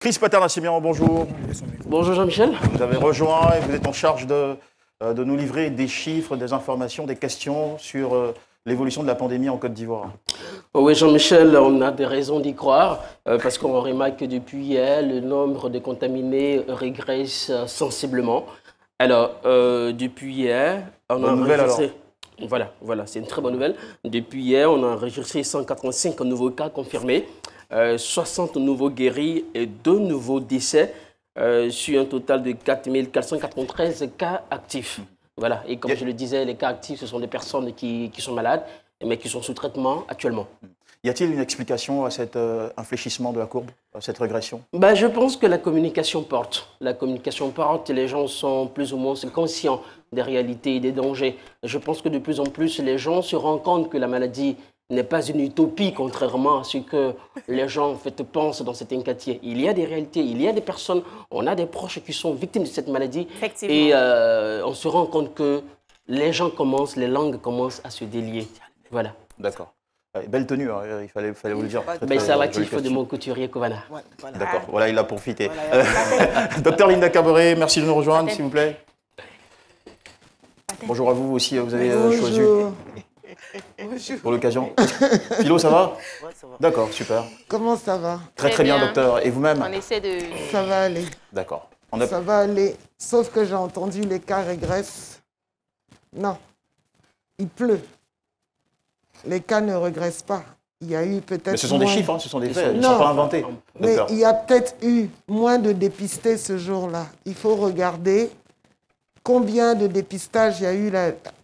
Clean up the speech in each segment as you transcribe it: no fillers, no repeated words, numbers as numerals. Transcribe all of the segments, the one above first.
Chris Paternassimian, bonjour. Bonjour Jean-Michel. Vous avez rejoint et vous êtes en charge de nous livrer des chiffres, des informations, des questions sur l'évolution de la pandémie en Côte d'Ivoire. Oui Jean-Michel, on a des raisons d'y croire parce qu'on remarque que depuis hier, le nombre de contaminés régresse sensiblement. Alors, depuis hier, on a enregistré... Voilà, c'est une très bonne nouvelle. Depuis hier, on a enregistré 185 nouveaux cas confirmés, 60 nouveaux guéris et 2 nouveaux décès sur un total de 4 493 cas actifs. Voilà, et comme je le disais, les cas actifs, ce sont des personnes qui sont malades, mais qui sont sous traitement actuellement. Y a-t-il une explication à cet infléchissement de la courbe, à cette régression? Je pense que la communication porte. La communication porte et les gens sont plus ou moins conscients des réalités et des dangers. Je pense que de plus en plus, les gens se rendent compte que la maladie n'est pas une utopie, contrairement à ce que les gens en fait, pensent dans cet inquiétude. Il y a des réalités, il y a des personnes, on a des proches qui sont victimes de cette maladie. Et on se rend compte que les langues commencent à se délier. Voilà. D'accord. Belle tenue, hein, il fallait vous le dire. C'est relatif de mon couturier Kovana. Ouais, voilà. D'accord, voilà, il a profité. Voilà, Docteur Linda Caboret, merci de nous rejoindre, s'il vous plaît. Bonjour à vous aussi, vous avez choisi pour l'occasion. Philo, ça va? Ouais, ça va. D'accord, super. Comment ça va? Très bien, docteur. Et vous-même? On essaie de... Ça va aller. D'accord. Ça va aller, sauf que j'ai entendu les cas régressent. Non, il pleut. Les cas ne régressent pas. Il y a eu peut-être. Mais ce sont des chiffres, hein, ce sont des faits, ils ne sont pas inventés. Mais il y a peut-être eu moins de dépistés ce jour-là. Il faut regarder combien de dépistages il y a eu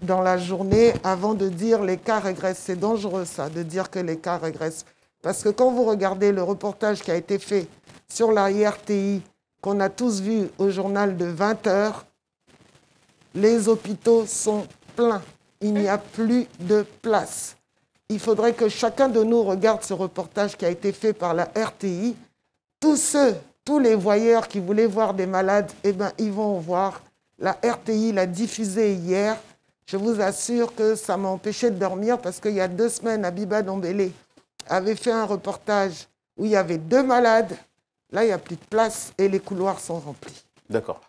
dans la journée avant de dire les cas régressent. C'est dangereux, ça, de dire que les cas régressent. Parce que quand vous regardez le reportage qui a été fait sur la IRTI, qu'on a tous vu au journal de 20 h, les hôpitaux sont pleins. Il n'y a plus de place. Il faudrait que chacun de nous regarde ce reportage qui a été fait par la RTI. Tous les voyeurs qui voulaient voir des malades, ils vont voir. La RTI l'a diffusé hier. Je vous assure que ça m'a empêché de dormir parce qu'il y a 2 semaines, Abiba Dombélé avait fait un reportage où il y avait 2 malades. Là, il n'y a plus de place et les couloirs sont remplis. D'accord.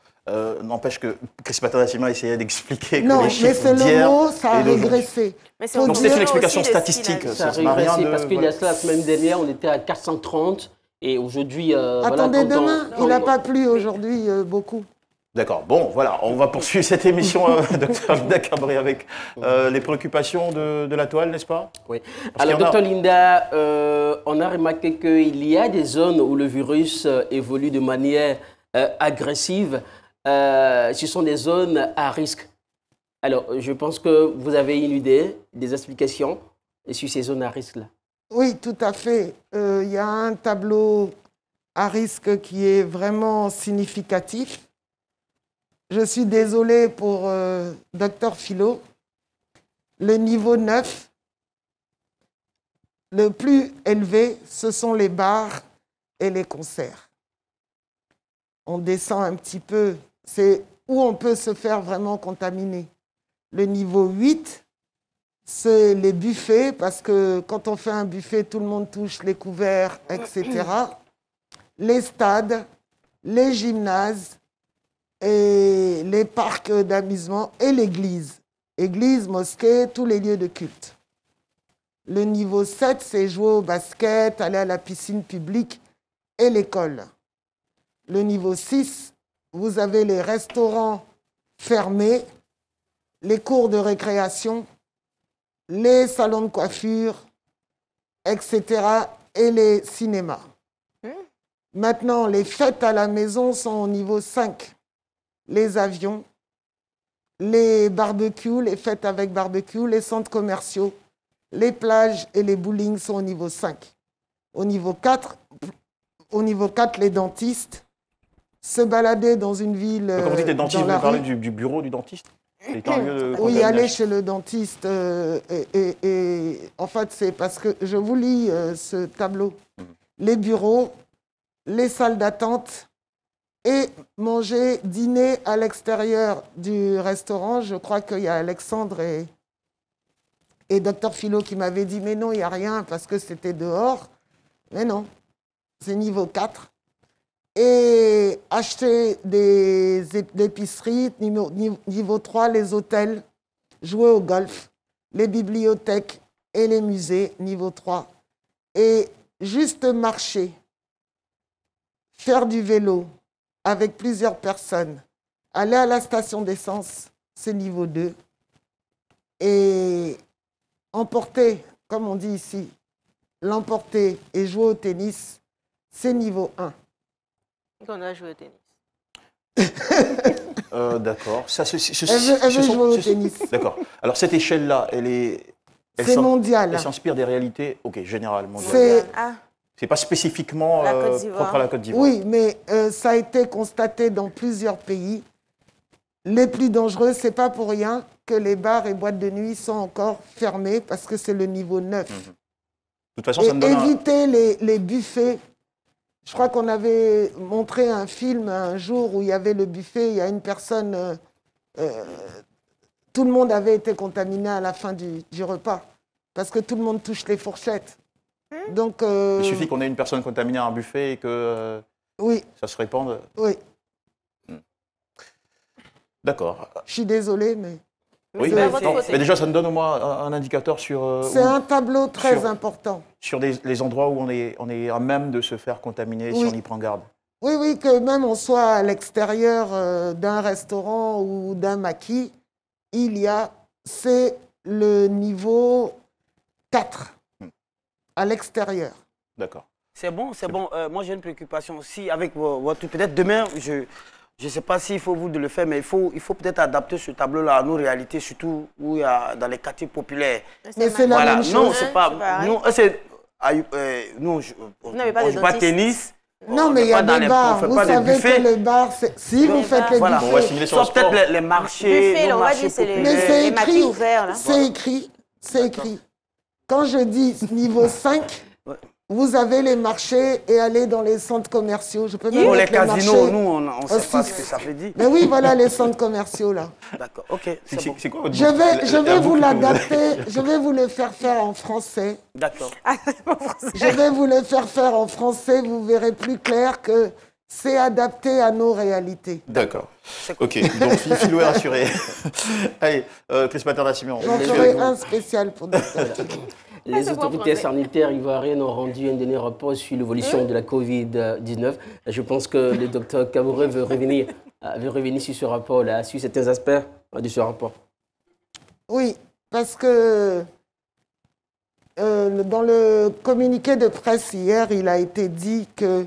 N'empêche que Chris Paternassimian essayait d'expliquer que non, les chiffres mais c'est le mot, ça a régressé. Donc c'est une explication statistique. Ça a régressé parce qu'il y a ça la semaine dernière, on était à 430 et aujourd'hui... Attendez, demain, il n'a pas plu aujourd'hui beaucoup. D'accord. Bon, voilà, on va poursuivre cette émission, docteur Linda Caboret, avec les préoccupations de la toile, n'est-ce pas? Oui. Alors, docteur Linda, on a remarqué qu'il y a des zones où le virus évolue de manière agressive. Ce sont des zones à risque. Alors, je pense que vous avez une idée, des explications sur ces zones à risque-là. Oui, tout à fait. Il y a un tableau à risque qui est vraiment significatif. Je suis désolée pour Dr Philo. Le niveau 9, le plus élevé, ce sont les bars et les concerts. On descend un petit peu, c'est où on peut se faire vraiment contaminer. Le niveau 8, c'est les buffets, parce que quand on fait un buffet, tout le monde touche les couverts, etc. Les stades, les gymnases, et les parcs d'amusement et l'église. Église, mosquée, tous les lieux de culte. Le niveau 7, c'est jouer au basket, aller à la piscine publique et l'école. Le niveau 6, vous avez les restaurants fermés, les cours de récréation, les salons de coiffure, etc. et les cinémas. Maintenant, les fêtes à la maison sont au niveau 5. Les avions, les barbecues, les fêtes avec barbecue, les centres commerciaux, les plages et les bowling sont au niveau 5. Au niveau 4, les dentistes, se balader dans une ville... Quand vous dites les dentistes, vous parlez du bureau du dentiste? Oui, aller chez le dentiste. Et en fait, c'est parce que je vous lis ce tableau. Les bureaux, les salles d'attente, et manger, dîner à l'extérieur du restaurant. Je crois qu'il y a Alexandre et Dr Philo qui m'avaient dit « Mais non, il n'y a rien parce que c'était dehors. » Mais non, c'est niveau 4. et acheter des épiceries. Niveau 3, les hôtels, jouer au golf, les bibliothèques et les musées, niveau 3. Et juste marcher, faire du vélo avec plusieurs personnes, aller à la station d'essence, c'est niveau 2. Et emporter, comme on dit ici, l'emporter et jouer au tennis, c'est niveau 1. On a joué au tennis. D'accord. Elle veut jouer au tennis. D'accord. Alors, cette échelle-là, elle C'est mondial. Elle s'inspire des réalités, générales, mondiales. C'est pas spécifiquement propre à la Côte d'Ivoire. Oui, mais ça a été constaté dans plusieurs pays. Les plus dangereux, c'est pas pour rien que les bars et boîtes de nuit sont encore fermés parce que c'est le niveau 9. De toute façon, ça me donne éviter les buffets. Je crois qu'on avait montré un film un jour où il y avait le buffet, il y a une personne, tout le monde avait été contaminé à la fin du repas parce que tout le monde touche les fourchettes. Donc, il suffit qu'on ait une personne contaminée à un buffet et que oui. Ça se répande. Oui. D'accord. Je suis désolée, mais... Oui, mais déjà, ça nous donne au moins un indicateur sur... C'est un tableau très important. Sur les endroits où on est à même de se faire contaminer si on y prend garde. Oui, oui, que même on soit à l'extérieur d'un restaurant ou d'un maquis, c'est le niveau 4 à l'extérieur. D'accord. C'est bon, c'est bon. Moi, j'ai une préoccupation aussi avec votre... Peut-être demain, je ne sais pas s'il faut vous de le faire, mais il faut peut-être adapter ce tableau-là à nos réalités, surtout où il y a dans les quartiers populaires. Mais c'est la même chose. Non, c'est pas... Nous, on ne joue pas tennis. Non, mais il y a des bars. Vous savez que les bars, si vous faites les buffets... Soit peut-être les marchés. Buffet, on va dire, c'est les maquis ouverts. C'est écrit. C'est écrit. Quand je dis niveau 5... Vous avez les marchés et aller dans les centres commerciaux. Je peux même les casinos, nous, on ne sait pas ce que ça veut dire. Mais oui, voilà les centres commerciaux, là. D'accord, ok. C'est quoi votre je vais vous l'adapter, je vais vous le faire en français. D'accord. Je vais vous le faire en français, vous verrez plus clair que c'est adapté à nos réalités. D'accord. Ok, donc Philo est rassuré. Allez, Chris Paterna-Simeon. J'en ferai un spécial pour Dr. Les autorités sanitaires ivoiriennes ont rendu un dernier rapport sur l'évolution de la Covid-19. Je pense que le docteur Kaboré veut revenir sur ce rapport-là, sur certains aspects de ce rapport. Oui, parce que dans le communiqué de presse hier, il a été dit que...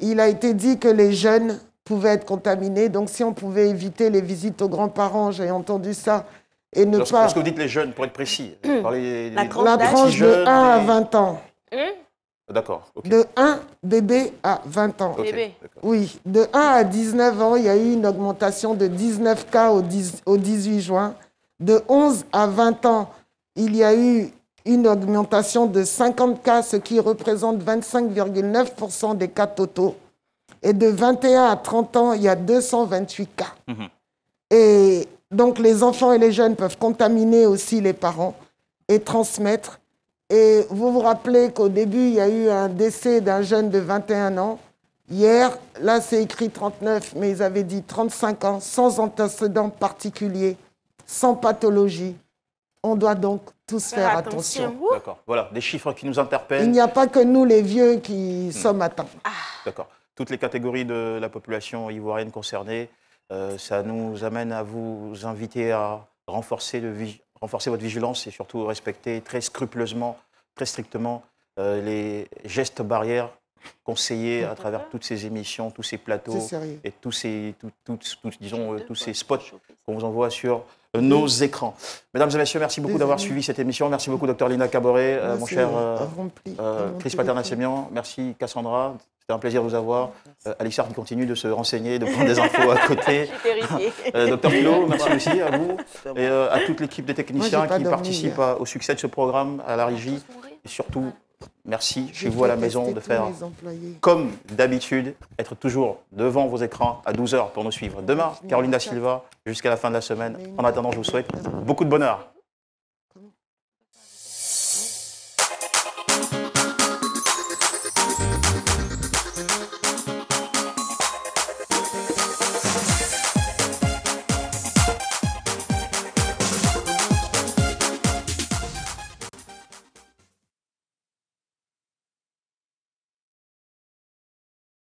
il a été dit que les jeunes pouvaient être contaminés. Donc, si on pouvait éviter les visites aux grands-parents, j'ai entendu ça. Et ne pas... Lorsque vous dites les jeunes, pour être précis, la tranche de 1 à 20 ans. D'accord. Okay. De 1 bébé à 20 ans. Okay, oui, de 1 à 19 ans, il y a eu une augmentation de 19 cas au 18 juin. De 11 à 20 ans, il y a eu une augmentation de 50 cas, ce qui représente 25,9% des cas totaux. Et de 21 à 30 ans, il y a 228 cas. Et donc, les enfants et les jeunes peuvent contaminer aussi les parents et transmettre. Et vous vous rappelez qu'au début, il y a eu un décès d'un jeune de 21 ans. Hier, là, c'est écrit 39, mais ils avaient dit 35 ans, sans antécédent particulier, sans pathologie. On doit donc tous faire attention. D'accord. Voilà, des chiffres qui nous interpellent. Il n'y a pas que nous, les vieux, qui sommes atteints. D'accord. Toutes les catégories de la population ivoirienne concernée. Ça nous amène à vous inviter à renforcer votre vigilance et surtout respecter très scrupuleusement, très strictement les gestes barrières conseillés à travers toutes ces émissions, tous ces plateaux et tous ces spots qu'on vous envoie sur nos écrans. Mesdames et messieurs, merci beaucoup d'avoir suivi cette émission. Merci beaucoup, Dr Lina Kaboré, mon cher Chris Paterna-Simeon. Merci, Cassandra. C'était un plaisir de vous avoir. Alixar qui continue de se renseigner, de prendre des infos à côté. Docteur Philo, merci aussi à vous et à toute l'équipe des techniciens qui participent au succès de ce programme, à la régie. Et surtout, merci chez vous à la maison de faire comme d'habitude, être toujours devant vos écrans à 12h pour nous suivre. Demain, Caroline Da Silva, jusqu'à la fin de la semaine. En attendant, je vous souhaite beaucoup de bonheur.